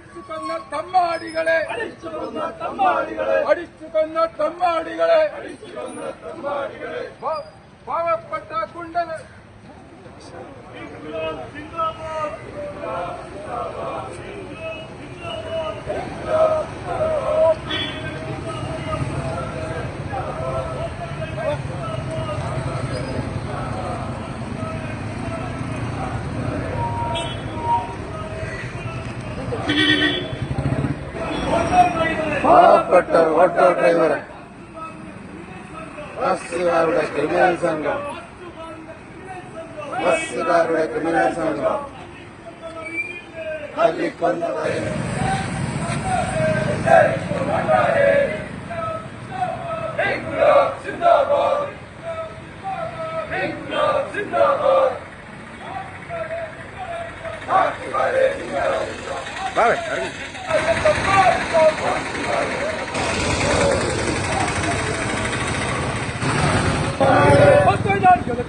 അടിച്ചുകൊന്ന തമ്മാടികളെ അടിച്ചുകൊന്ന തമ്മാടികളെ പാവപ്പെട്ട കുണ്ടന് പാവപ്പെട്ട auto driver ബസ്സുകാരുടെ criminal സംഘം തല്ലിക്കൊന്നതായി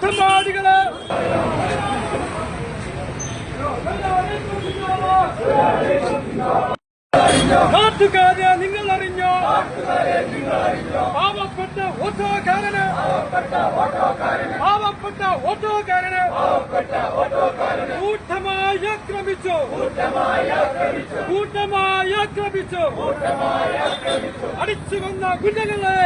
തമ്മാടികളെ നാട്ടുകാരെ നിങ്ങൾ അറിഞ്ഞോ പാവപ്പെട്ട ഓട്ടോക്കാരന് കൂട്ടമായി ആക്രമിച്ചു അടിച്ചുകൊന്ന കുട്ടികളെ